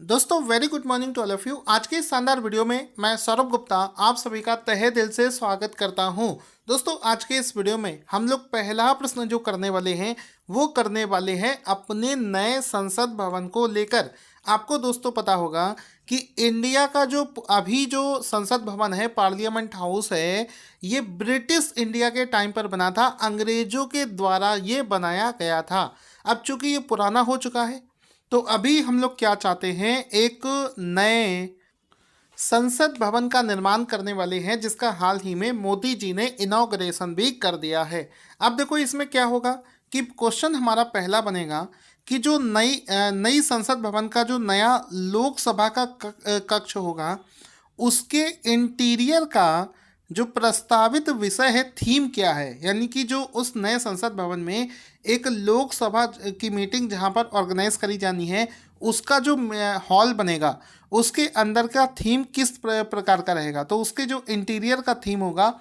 दोस्तों very good morning to all of you. आज के इस शानदार वीडियो में मैं सौरभ गुप्ता आप सभी का तहे दिल से स्वागत करता हूं। दोस्तों आज के इस वीडियो में हम लोग पहला प्रश्न जो करने वाले हैं वो करने वाले हैं अपने नए संसद भवन को लेकर। आपको दोस्तों पता होगा कि इंडिया का जो अभी जो संसद भवन है, पार्लियामेंट हाउस है, ये ब्रिटिश इंडिया के टाइम पर बना था, अंग्रेजों के द्वारा ये बनाया गया था। अब चूंकि ये पुराना हो चुका है तो अभी हम लोग क्या चाहते हैं, एक नए संसद भवन का निर्माण करने वाले हैं जिसका हाल ही में मोदी जी ने इनॉग्रेशन भी कर दिया है। अब देखो इसमें क्या होगा कि क्वेश्चन हमारा पहला बनेगा कि जो नई संसद भवन का जो नया लोकसभा का कक्ष होगा उसके इंटीरियर का जो प्रस्तावित विषय है, थीम क्या है। यानी कि जो उस नए संसद भवन में एक लोकसभा की मीटिंग जहां पर ऑर्गेनाइज करी जानी है, उसका जो हॉल बनेगा उसके अंदर का थीम किस प्रकार का रहेगा। तो उसके जो इंटीरियर का थीम होगा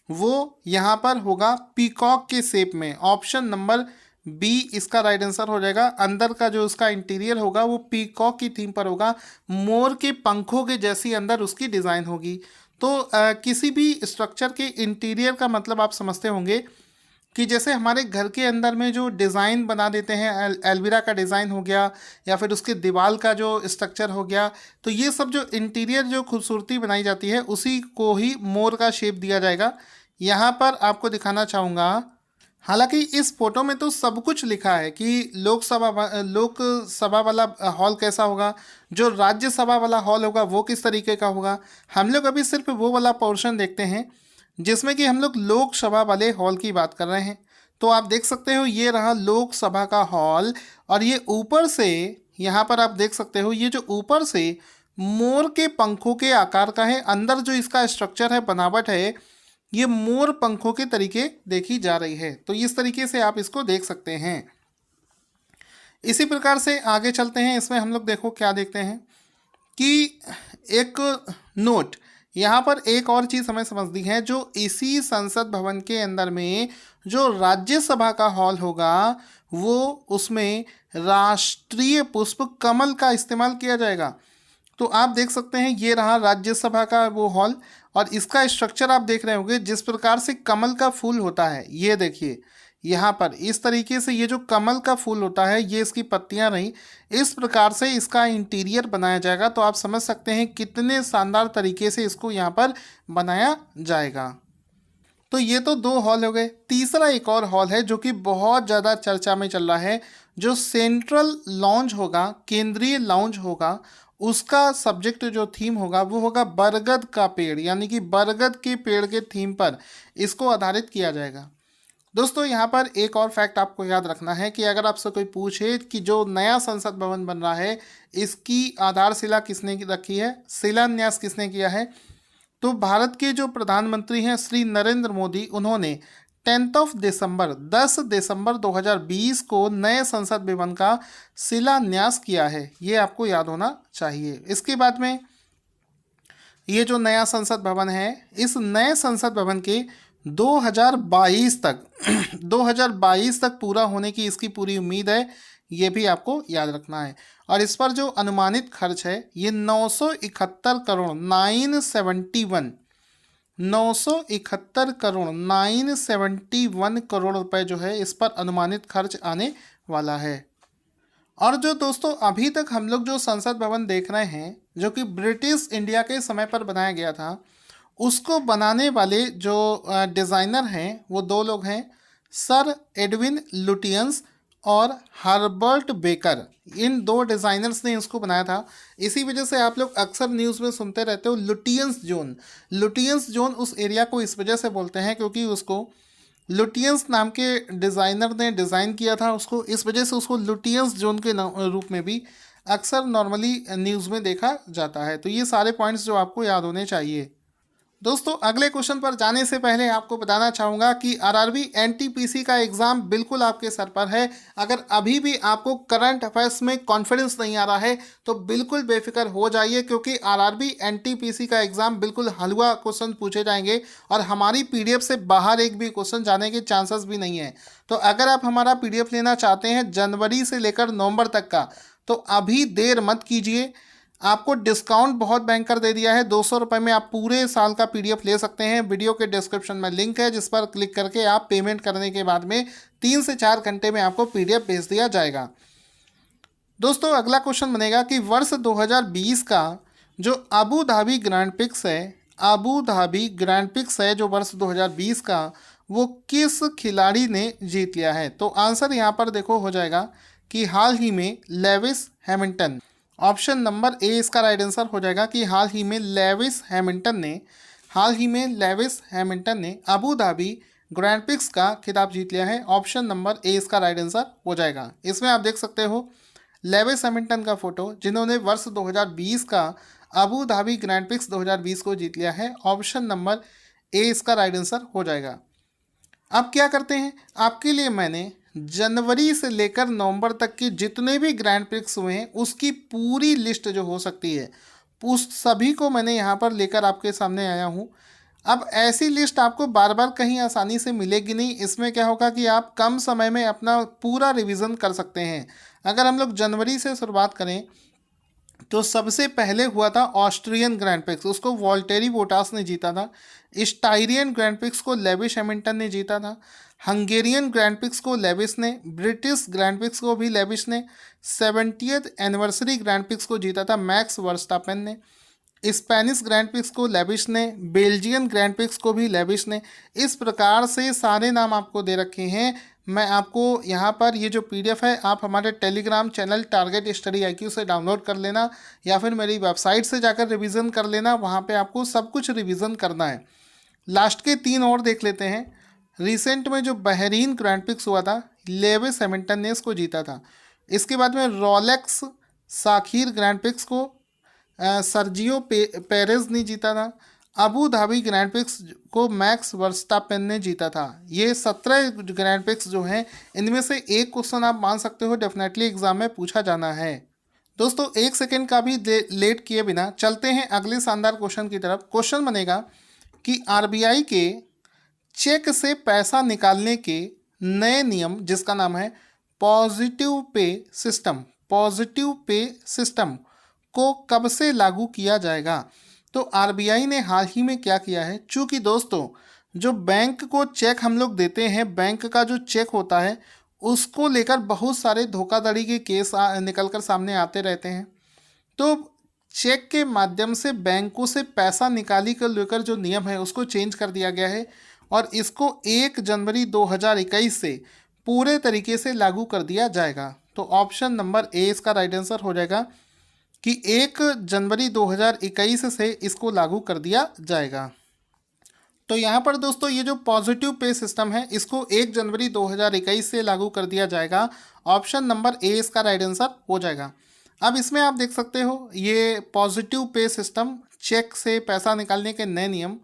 वो यहाँ पर होगा पीकॉक के शेप में। ऑप्शन नंबर बी इसका राइट आंसर हो जाएगा। अंदर का जो उसका इंटीरियर होगा वो पीकॉक की थीम पर होगा, मोर के पंखों के जैसी अंदर उसकी डिज़ाइन होगी। तो किसी भी स्ट्रक्चर के इंटीरियर का मतलब आप समझते होंगे कि जैसे हमारे घर के अंदर में जो डिज़ाइन बना देते हैं, एल्विरा का डिज़ाइन हो गया या फिर उसके दीवार का जो स्ट्रक्चर हो गया, तो ये सब जो इंटीरियर जो खूबसूरती बनाई जाती है उसी को ही मोर का शेप दिया जाएगा। यहाँ पर आपको दिखाना चाहूँगा, हालांकि इस फोटो में तो सब कुछ लिखा है कि लोकसभा वाला हॉल कैसा होगा, जो राज्यसभा वाला हॉल होगा वो किस तरीके का होगा। हम लोग अभी सिर्फ वो वाला पोर्शन देखते हैं जिसमें कि हम लोग लोकसभा वाले हॉल की बात कर रहे हैं। तो आप देख सकते हो ये रहा लोकसभा का हॉल, और ये ऊपर से यहाँ पर आप देख सकते हो ये जो ऊपर से मोर के पंखों के आकार का है। अंदर जो इसका स्ट्रक्चर है, बनावट है, ये मोर पंखों के तरीके देखी जा रही है। तो इस तरीके से आप इसको देख सकते हैं। इसी प्रकार से आगे चलते हैं। इसमें हम लोग देखो क्या देखते हैं कि एक नोट, यहाँ पर एक और चीज़ हमें समझनी है। जो इसी संसद भवन के अंदर में जो राज्यसभा का हॉल होगा वो उसमें राष्ट्रीय पुष्प कमल का इस्तेमाल किया जाएगा। तो आप देख सकते हैं ये रहा राज्यसभा का वो हॉल, और इसका स्ट्रक्चर आप देख रहे होंगे जिस प्रकार से कमल का फूल होता है। ये देखिए यहाँ पर इस तरीके से ये जो कमल का फूल होता है ये इसकी पत्तियाँ रहीं, इस प्रकार से इसका इंटीरियर बनाया जाएगा। तो आप समझ सकते हैं कितने शानदार तरीके से इसको यहाँ पर बनाया जाएगा। तो ये तो दो हॉल हो गए। तीसरा एक और हॉल है जो कि बहुत ज़्यादा चर्चा में चल रहा है। जो सेंट्रल लॉन्ज होगा, केंद्रीय लॉन्ज होगा, उसका सब्जेक्ट जो थीम होगा वो होगा बरगद का पेड़। यानी कि बरगद के पेड़ के थीम पर इसको आधारित किया जाएगा। दोस्तों यहाँ पर एक और फैक्ट आपको याद रखना है कि अगर आपसे कोई पूछे कि जो नया संसद भवन बन रहा है इसकी आधारशिला किसने रखी है, शिलान्यास किसने किया है, तो भारत के जो प्रधानमंत्री हैं श्री नरेंद्र मोदी, उन्होंने 10 दिसंबर 2020 को नए संसद भवन का शिलान्यास किया है। ये आपको याद होना चाहिए। इसके बाद में ये जो नया संसद भवन है, इस नए संसद भवन के 2022 तक 2022 तक पूरा होने की इसकी पूरी उम्मीद है। ये भी आपको याद रखना है। और इस पर जो अनुमानित खर्च है ये 971 करोड़ 971 करोड़ रुपए जो है इस पर अनुमानित खर्च आने वाला है। और जो दोस्तों अभी तक हम लोग जो संसद भवन देख रहे हैं जो कि ब्रिटिश इंडिया के समय पर बनाया गया था, उसको बनाने वाले जो डिज़ाइनर हैं वो दो लोग हैं, सर एडविन लुटियंस और हर्बर्ट बेकर। इन दो डिज़ाइनर्स ने इसको बनाया था। इसी वजह से आप लोग अक्सर न्यूज़ में सुनते रहते हो लुटियंस जोन। लुटियंस जोन उस एरिया को इस वजह से बोलते हैं क्योंकि उसको लुटियंस नाम के डिज़ाइनर ने डिज़ाइन किया था उसको, इस वजह से उसको लुटियंस जोन के रूप में भी अक्सर नॉर्मली न्यूज़ में देखा जाता है। तो ये सारे पॉइंट्स जो आपको याद होने चाहिए। दोस्तों अगले क्वेश्चन पर जाने से पहले आपको बताना चाहूँगा कि आरआरबी एनटीपीसी का एग्ज़ाम बिल्कुल आपके सर पर है। अगर अभी भी आपको करंट अफेयर्स में कॉन्फिडेंस नहीं आ रहा है तो बिल्कुल बेफिक्र हो जाइए, क्योंकि आरआरबी एनटीपीसी का एग्ज़ाम बिल्कुल हलवा क्वेश्चन पूछे जाएंगे और हमारी पीडीएफ से बाहर एक भी क्वेश्चन जाने के चांसेस भी नहीं है। तो अगर आप हमारा पीडीएफ लेना चाहते हैं जनवरी से लेकर नवंबर तक का, तो अभी देर मत कीजिए। आपको डिस्काउंट बहुत बैंकर दे दिया है, 200 रुपये में आप पूरे साल का PDF ले सकते हैं। वीडियो के डिस्क्रिप्शन में लिंक है जिस पर क्लिक करके आप पेमेंट करने के बाद में 3 से 4 घंटे में आपको PDF भेज दिया जाएगा। दोस्तों अगला क्वेश्चन बनेगा कि वर्ष 2020 का जो अबू धाबी ग्रैंड प्रिक्स है, अबू धाबी ग्रैंड प्रिक्स है जो वर्ष 2020 का, वो किस खिलाड़ी ने जीत लिया है? तो आंसर यहाँ पर देखो हो जाएगा कि हाल ही में Lewis Hamilton. Option number A इसका राइट आंसर हो जाएगा कि हाल ही में लेविस हैमिल्टन ने अबू धाबी ग्रैंड प्रिक्स का खिताब जीत लिया है। ऑप्शन नंबर ए इसका राइट आंसर हो जाएगा। इसमें आप देख सकते हो लेविस हैमिल्टन का फोटो, जिन्होंने वर्ष 2020 का अबू धाबी ग्रैंड प्रिक्स 2020 को जीत लिया है। ऑप्शन नंबर ए इसका राइट आंसर हो जाएगा। अब क्या करते हैं, आपके लिए मैंने जनवरी से लेकर नवंबर तक के जितने भी ग्रैंड प्रिक्स हुए हैं उसकी पूरी लिस्ट जो हो सकती है उस सभी को मैंने यहाँ पर लेकर आपके सामने आया हूँ। अब ऐसी लिस्ट आपको बार बार कहीं आसानी से मिलेगी नहीं। इसमें क्या होगा कि आप कम समय में अपना पूरा रिवीजन कर सकते हैं। अगर हम लोग जनवरी से शुरुआत करें तो सबसे पहले हुआ था ऑस्ट्रियन ग्रैंड प्रिक्स, उसको वॉल्टेरी बोटास ने जीता था। स्टाइरियन ग्रैंड प्रिक्स को लेविस हैमिल्टन ने जीता था। हंगेरियन ग्रैंड प्रिक्स को लेविस ने, ब्रिटिश ग्रैंड प्रिक्स को भी लेविस ने, 70th एनिवर्सरी ग्रैंड प्रिक्स को जीता था मैक्स वर्स्टापेन ने। स्पेनिश ग्रैंड प्रिक्स को लेविस ने, बेल्जियन ग्रैंड प्रिक्स को भी लेविस ने। इस प्रकार से सारे नाम आपको दे रखे हैं। मैं आपको यहाँ पर ये जो PDF है आप हमारे Telegram channel target study IQ से डाउनलोड कर लेना या फिर मेरी वेबसाइट से जाकर रिवीजन कर लेना। वहाँ पे आपको सब कुछ रिवीजन करना है। लास्ट के 3 और देख लेते हैं। रिसेंट में जो बहरीन ग्रैंड प्रिक्स हुआ था, लेविस हैमिल्टन ने इसको जीता था। इसके बाद में रोलेक्स साखीर ग्रैंड प्रिक्स को सर्जियो पेरेज ने जीता था। अबू धाबी ग्रैंड प्रिक्स को मैक्स वर्स्टापेन ने जीता था। ये 17 ग्रैंड प्रिक्स जो हैं इनमें से एक क्वेश्चन आप मान सकते हो डेफिनेटली एग्जाम में पूछा जाना है। दोस्तों 1 सेकेंड का भी लेट किए बिना चलते हैं अगले शानदार क्वेश्चन की तरफ। क्वेश्चन बनेगा कि RBI के चेक से पैसा निकालने के नए नियम जिसका नाम है पॉजिटिव पे सिस्टम को कब से लागू किया जाएगा? तो RBI ने हाल ही में क्या किया है, चूंकि दोस्तों जो बैंक को चेक हम लोग देते हैं, बैंक का जो चेक होता है उसको लेकर बहुत सारे धोखाधड़ी के केस निकल कर सामने आते रहते हैं। तो चेक के माध्यम से बैंकों से पैसा निकाली कर लेकर जो नियम है उसको चेंज कर दिया गया है और इसको 1 जनवरी 2021 से पूरे तरीके से लागू कर दिया जाएगा। तो ऑप्शन नंबर ए इसका राइट आंसर हो जाएगा कि 1 जनवरी 2021 से इसको लागू कर दिया जाएगा। तो यहाँ पर दोस्तों ये जो पॉजिटिव पे सिस्टम है इसको 1 जनवरी 2021 से लागू कर दिया जाएगा। ऑप्शन नंबर ए इसका राइट आंसर हो जाएगा। अब इसमें आप देख सकते हो ये पॉजिटिव पे सिस्टम, चेक से पैसा निकालने के नए नियम।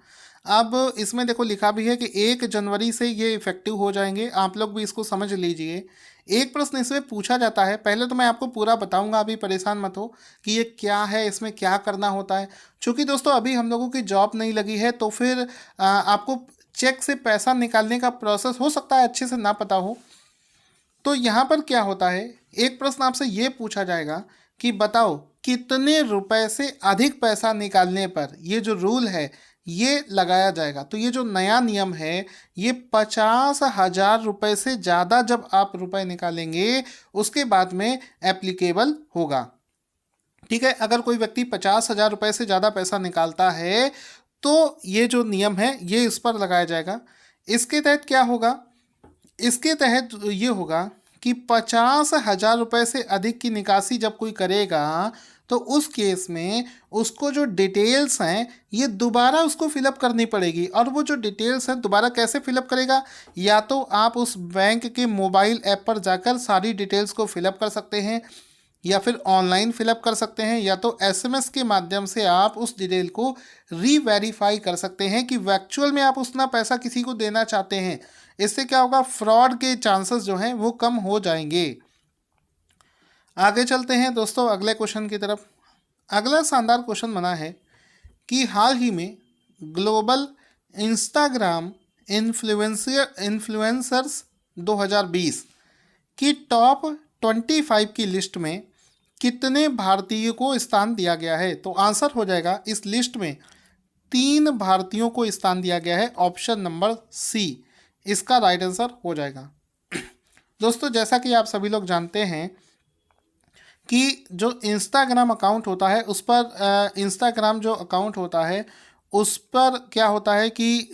अब इसमें देखो लिखा भी है कि 1 जनवरी से ये इफेक्टिव हो जाएंगे। आप लोग भी इसको समझ लीजिए। एक प्रश्न इसमें पूछा जाता है, पहले तो मैं आपको पूरा बताऊंगा, अभी परेशान मत हो कि ये क्या है, इसमें क्या करना होता है। चूँकि दोस्तों अभी हम लोगों की जॉब नहीं लगी है तो फिर आपको चेक से पैसा निकालने का प्रोसेस हो सकता है अच्छे से ना पता हो। तो यहाँ पर क्या होता है, एक प्रश्न आपसे ये पूछा जाएगा कि बताओ कितने रुपए से अधिक पैसा निकालने पर ये जो रूल है ये लगाया जाएगा। तो ये जो नया नियम है ये 50,000 रुपये से ज़्यादा जब आप रुपए निकालेंगे उसके बाद में एप्लीकेबल होगा। ठीक है, अगर कोई व्यक्ति 50,000 रुपये से ज़्यादा पैसा निकालता है तो ये जो नियम है ये इस पर लगाया जाएगा। इसके तहत क्या होगा, इसके तहत ये होगा कि 50,000 रुपये से अधिक की निकासी जब कोई करेगा तो उस केस में उसको जो डिटेल्स हैं ये दोबारा उसको फिलअप करनी पड़ेगी। और वो जो डिटेल्स हैं दोबारा कैसे फिलअप करेगा, या तो आप उस बैंक के मोबाइल ऐप पर जाकर सारी डिटेल्स को फिलअप कर सकते हैं या फिर ऑनलाइन फिलअप कर सकते हैं या तो SMS के माध्यम से आप उस डिटेल को रीवेरीफाई कर सकते हैं कि एक्चुअल में आप उतना पैसा किसी को देना चाहते हैं। इससे क्या होगा, फ्रॉड के चांसेस जो हैं वो कम हो जाएंगे। आगे चलते हैं दोस्तों अगले क्वेश्चन की तरफ। अगला शानदार क्वेश्चन बना है कि हाल ही में ग्लोबल इंस्टाग्राम इन्फ्लुएंसर्स 2020 की टॉप 25 की लिस्ट में कितने भारतीयों को स्थान दिया गया है? तो आंसर हो जाएगा इस लिस्ट में 3 भारतीयों को स्थान दिया गया है। ऑप्शन नंबर सी इसका राइट आंसर हो जाएगा। दोस्तों, जैसा कि आप सभी लोग जानते हैं कि जो इंस्टाग्राम अकाउंट होता है उस पर इंस्टाग्राम जो अकाउंट होता है उस पर क्या होता है कि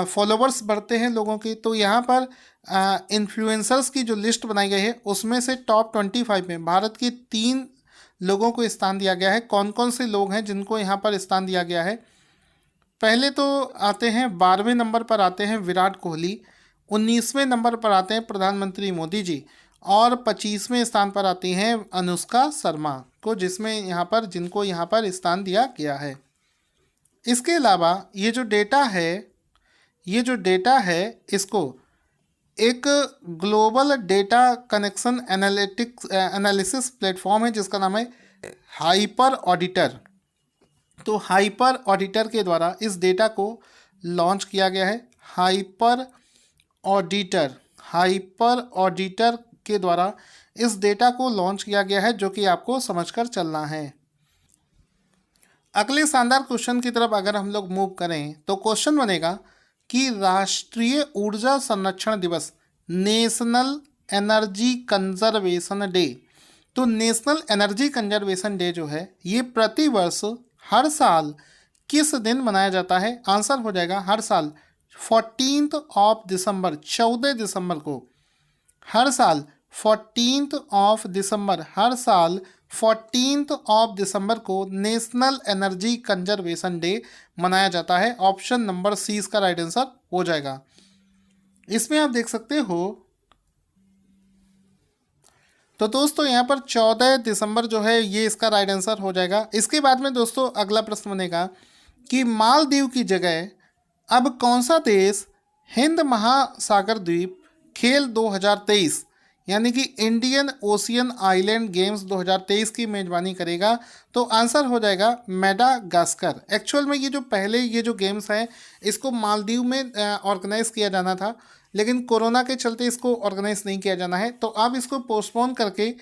फॉलोवर्स बढ़ते हैं लोगों की। तो यहाँ पर इन्फ्लुएंसर्स की जो लिस्ट बनाई गई है उसमें से टॉप 25 में भारत के 3 लोगों को स्थान दिया गया है। कौन कौन से लोग हैं जिनको यहाँ पर स्थान दिया गया है? पहले तो आते हैं 12वें नंबर पर आते हैं विराट कोहली, 19वें नंबर पर आते हैं प्रधानमंत्री मोदी जी, और 25वें स्थान पर आती हैं अनुष्का शर्मा को, जिसमें यहाँ पर जिनको यहाँ पर स्थान दिया गया है। इसके अलावा ये जो डेटा है इसको एक global data connection analysis platform है जिसका नाम है हाइपर ऑडिटर। तो हाइपर ऑडिटर के द्वारा इस डेटा को लॉन्च किया गया है। हाइपर ऑडिटर के द्वारा इस डेटा को लॉन्च किया गया है, जो कि आपको समझकर चलना है। अगले शानदार क्वेश्चन की तरफ अगर हम लोग मूव करें तो क्वेश्चन बनेगा कि राष्ट्रीय ऊर्जा संरक्षण दिवस, नेशनल एनर्जी कंजर्वेशन डे। तो नेशनल एनर्जी कंजर्वेशन डे जो है ये प्रतिवर्ष हर साल किस दिन मनाया जाता है? आंसर हो जाएगा हर साल 14 दिसंबर, 14 दिसंबर को। हर साल 14 दिसंबर, हर साल 14 दिसंबर को नेशनल एनर्जी कंजर्वेशन डे मनाया जाता है। ऑप्शन नंबर सी इसका राइट आंसर हो जाएगा। इसमें आप देख सकते हो तो दोस्तों यहाँ पर 14 दिसंबर जो है ये इसका राइट आंसर हो जाएगा। इसके बाद में दोस्तों अगला प्रश्न बनेगा कि मालदीव की जगह अब कौन सा देश हिंद महासागर द्वीप खेल 2023 यानी कि इंडियन ओशियन आइलैंड गेम्स 2023 की मेजबानी करेगा? तो आंसर हो जाएगा मेडागास्कर। एक्चुअल में ये जो गेम्स हैं इसको मालदीव में ऑर्गेनाइज किया जाना था, लेकिन कोरोना के चलते इसको ऑर्गेनाइज नहीं किया जाना है। तो अब इसको पोस्टपोन करके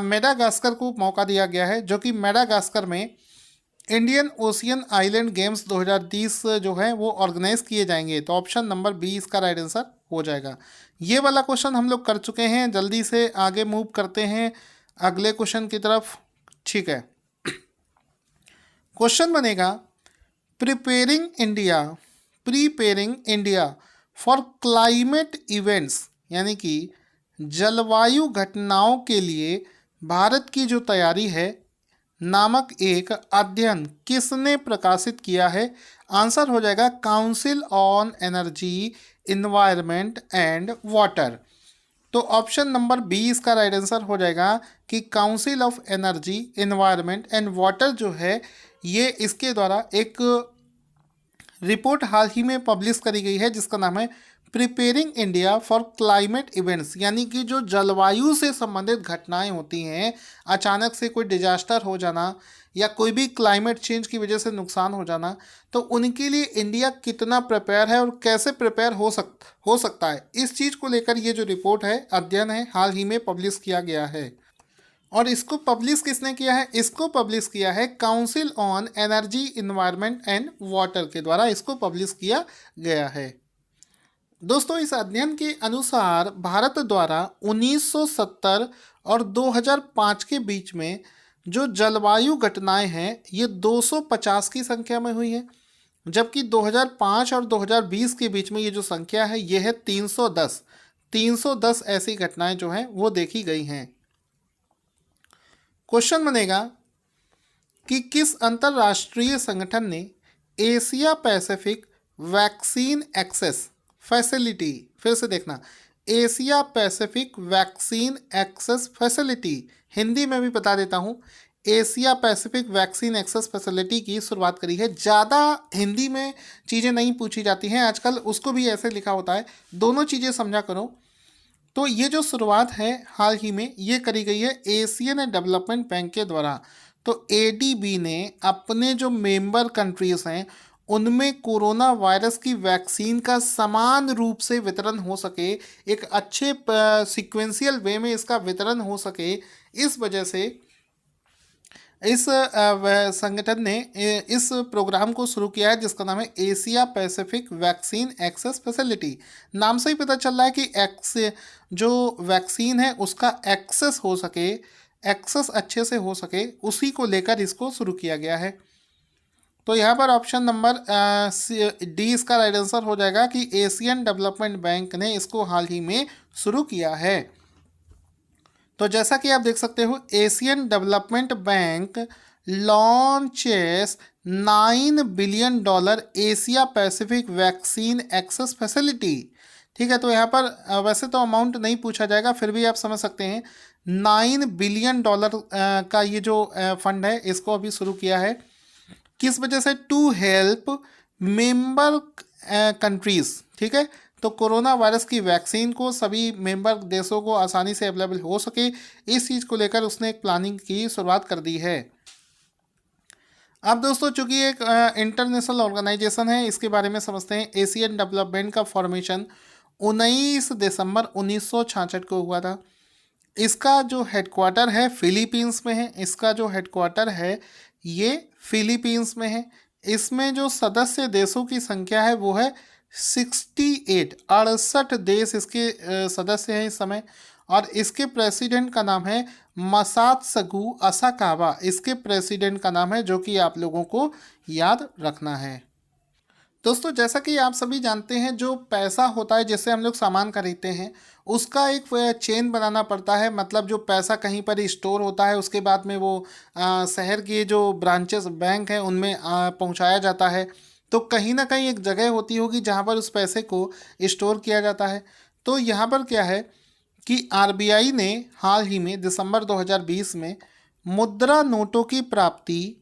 मेडागास्कर को मौका दिया गया है, जो कि मेडागास्कर में इंडियन ओशियन आइलैंड गेम्स 2030 जो है वो ऑर्गेनाइज किए जाएंगे। तो ऑप्शन नंबर बी इसका राइट आंसर हो जाएगा। ये वाला क्वेश्चन हम लोग कर चुके हैं। जल्दी से आगे मूव करते हैं अगले क्वेश्चन की तरफ। ठीक है, क्वेश्चन बनेगा preparing India for climate events, यानी कि जलवायु घटनाओं के लिए भारत की जो तैयारी है नामक एक अध्ययन किसने प्रकाशित किया है? आंसर हो जाएगा council on energy, environment and water. तो ऑप्शन नंबर बी इसका राइट आंसर हो जाएगा कि council of energy, environment and water जो है ये इसके द्वारा एक रिपोर्ट हाल ही में पब्लिश करी गई है जिसका नाम है preparing India for climate events, यानी कि जो जलवायु से संबंधित घटनाएं होती हैं, अचानक से कोई डिजास्टर हो जाना या कोई भी क्लाइमेट चेंज की वजह से नुकसान हो जाना, तो उनके लिए इंडिया कितना प्रिपेयर है और कैसे प्रिपेयर हो सकता है, इस चीज़ को लेकर ये जो रिपोर्ट है, अध्ययन है, हाल ही में पब्लिश किया गया है। और इसको पब्लिश किसने किया है? इसको पब्लिश किया है council on energy, environment and water के द्वारा इसको पब्लिश किया गया है। दोस्तों, इस अध्ययन के अनुसार भारत द्वारा 1970 और 2005 के बीच में जो जलवायु घटनाएं हैं ये 250 की संख्या में हुई है, जबकि 2005 और 2020 के बीच में ये जो संख्या है ये है 310 ऐसी घटनाएं जो हैं वो देखी गई हैं। क्वेश्चन बनेगा कि किस अंतर्राष्ट्रीय संगठन ने Asia Pacific vaccine access facility, फिर से देखना, Asia Pacific vaccine access facility, Hindi में भी बता देता हूँ, Asia Pacific vaccine access facility की शुरुआत करी है। ज़्यादा हिंदी में चीज़ें नहीं पूछी जाती हैं आजकल, उसको भी ऐसे लिखा होता है, दोनों चीज़ें समझा करो। तो ये जो शुरुआत है हाल ही में ये करी गई है एशियन डेवलपमेंट बैंक के द्वारा। तो एडीबी ने अपने जो मेंबर कंट्रीज़ हैं उनमें कोरोना वायरस की वैक्सीन का समान रूप से वितरण हो सके, एक अच्छे सीक्वेंशियल वे में इसका वितरण हो सके। इस वजह से इस संगठन ने इस प्रोग्राम को शुरू किया है जिसका नाम है Asia Pacific vaccine access facility. नाम से ही पता चल रहा है कि जो वैक्सीन है उसका एक्सेस हो सके, एक्सेस अच्छे से हो सके, उसी को लेकर इसको शुरू किया गया है। तो यहाँ पर ऑप्शन नंबर डी इसका राइट आंसर हो जाएगा कि एशियन डेवलपमेंट बैंक ने इसको हाल ही में शुरू किया है। तो जैसा कि आप देख सकते हो, Asian development bank launches $9 billion Asia Pacific vaccine access facility. ठीक है, तो यहाँ पर वैसे तो अमाउंट नहीं पूछा जाएगा, फिर भी आप समझ सकते हैं $9 बिलियन का ये जो फंड है इसको अभी शुरू किया है। किस वजह से? To help member countries. ठीक है, तो कोरोना वायरस की वैक्सीन को सभी मेंबर देशों को आसानी से अवेलेबल हो सके, इस चीज़ को लेकर उसने एक प्लानिंग की शुरुआत कर दी है। अब दोस्तों, चूंकि एक इंटरनेशनल ऑर्गेनाइजेशन है, इसके बारे में समझते हैं। एशियन डेवलपमेंट का फॉर्मेशन 19 दिसंबर 1966 को हुआ था। इसका जो हेडक्वार्टर है फिलीपींस में है। इसका जो हेडक्वार्टर है ये फिलीपींस में है। इसमें जो सदस्य देशों की संख्या है वो है 68 देश इसके सदस्य हैं इस समय। और इसके प्रेसिडेंट का नाम है मसात्सुगु असाकावा। इसके प्रेसिडेंट का नाम है, जो कि आप लोगों को याद रखना है। दोस्तों, जैसा कि आप सभी जानते हैं, जो पैसा होता है जिससे हम लोग सामान खरीदते हैं, उसका एक चेन बनाना पड़ता है। मतलब जो पैसा कहीं पर स्टोर होता है, उसके बाद में वो शहर के जो ब्रांचेस बैंक हैं उनमें पहुंचाया जाता है। तो कहीं ना कहीं एक जगह होती होगी जहां पर उस पैसे को स्टोर किया जाता है। तो यहाँ पर क्या है कि आरबीआई ने हाल ही में दिसंबर 2020 में मुद्रा नोटों की प्राप्ति,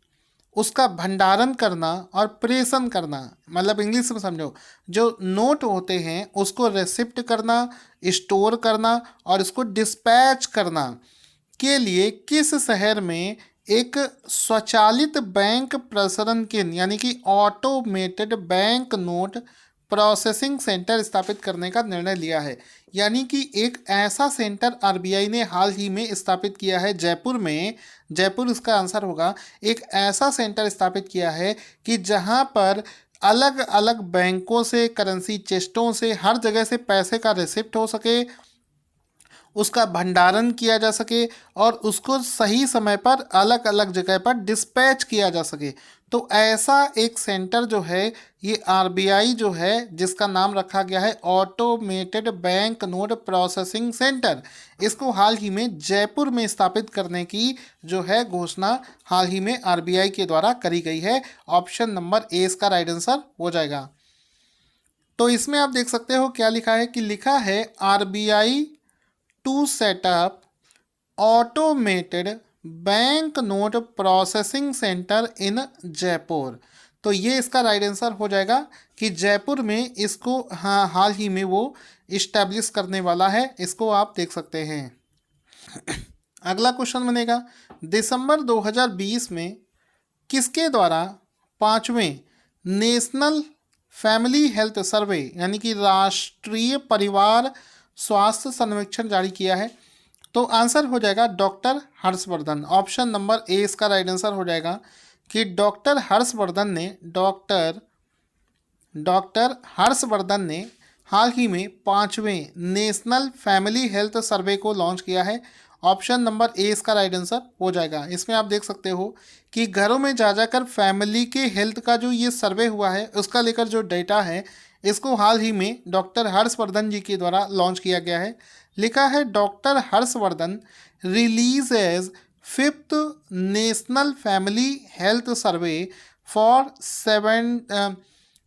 उसका भंडारण करना और प्रेषण करना, मतलब इंग्लिश में समझो, जो नोट होते हैं उसको रेसिप्ट करना, स्टोर करना और इसको डिस्पैच करना के लिए किस शहर में एक स्वचालित बैंक प्रसरण केंद्र यानी कि automated bank note processing centre स्थापित करने का निर्णय लिया है। यानी कि एक ऐसा सेंटर आरबीआई ने हाल ही में स्थापित किया है जयपुर में। जयपुर इसका आंसर होगा। एक ऐसा सेंटर स्थापित किया है कि जहां पर अलग अलग बैंकों से, करेंसी चेस्टों से, हर जगह से पैसे का रिसिप्ट हो सके, उसका भंडारण किया जा सके और उसको सही समय पर अलग अलग जगह पर डिस्पैच किया जा सके। तो ऐसा एक सेंटर जो है ये आरबीआई जो है, जिसका नाम रखा गया है automated bank note processing centre, इसको हाल ही में जयपुर में स्थापित करने की जो है घोषणा हाल ही में आरबीआई के द्वारा करी गई है। ऑप्शन नंबर ए इसका राइट आंसर हो जाएगा। तो इसमें आप देख सकते हो क्या लिखा है कि लिखा है RBI to set up automated bank note processing centre in Jaipur. तो ये इसका राइट आंसर हो जाएगा कि जयपुर में इसको हाल ही में वो इस्टेब्लिश करने वाला है। इसको आप देख सकते हैं। अगला क्वेश्चन बनेगा, दिसंबर 2020 में किसके द्वारा 5वें नेशनल फैमिली हेल्थ सर्वे यानी कि राष्ट्रीय परिवार स्वास्थ्य सर्वेक्षण जारी किया है? तो आंसर हो जाएगा doctor Harshvardhan. Option number A इसका राइट आंसर हो जाएगा कि डॉक्टर हर्षवर्धन ने हाल ही में 5वें नेशनल फैमिली हेल्थ सर्वे को लॉन्च किया है। ऑप्शन नंबर ए इसका राइट आंसर हो जाएगा। इसमें आप देख सकते हो कि घरों में जा जाकर फैमिली के हेल्थ का जो ये सर्वे हुआ है उसका लेकर जो डेटा है, इसको हाल ही में डॉक्टर हर्षवर्धन जी के द्वारा लॉन्च किया गया है। लिखा है doctor Harshvardhan release as 5th national family health survey for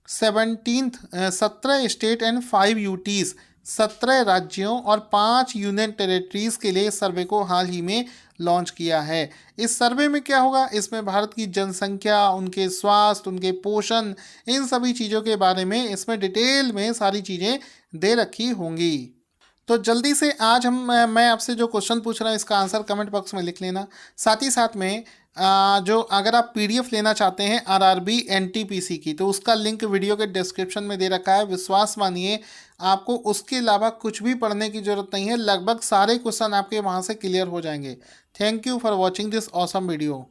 17 state and 5 UTs. 17 राज्यों और 5 यूनियन टेरिटरीज के लिए सर्वे को हाल ही में लॉन्च किया है। इस सर्वे में क्या होगा, इसमें भारत की जनसंख्या, उनके स्वास्थ्य, उनके पोषण, इन सभी चीज़ों के बारे में इसमें डिटेल में सारी चीज़ें दे रखी होंगी। तो जल्दी से आज मैं आपसे जो क्वेश्चन पूछ रहा हूँ इसका आंसर कमेंट बॉक्स में लिख लेना। साथ ही साथ में जो अगर आप पीडीएफ लेना चाहते हैं आरआरबी एनटीपीसी की, तो उसका लिंक वीडियो के डिस्क्रिप्शन में दे रखा है। विश्वास मानिए, आपको उसके अलावा कुछ भी पढ़ने की ज़रूरत नहीं है। लगभग सारे क्वेश्चन आपके वहाँ से क्लियर हो जाएंगे। Thank you for watching this awesome video.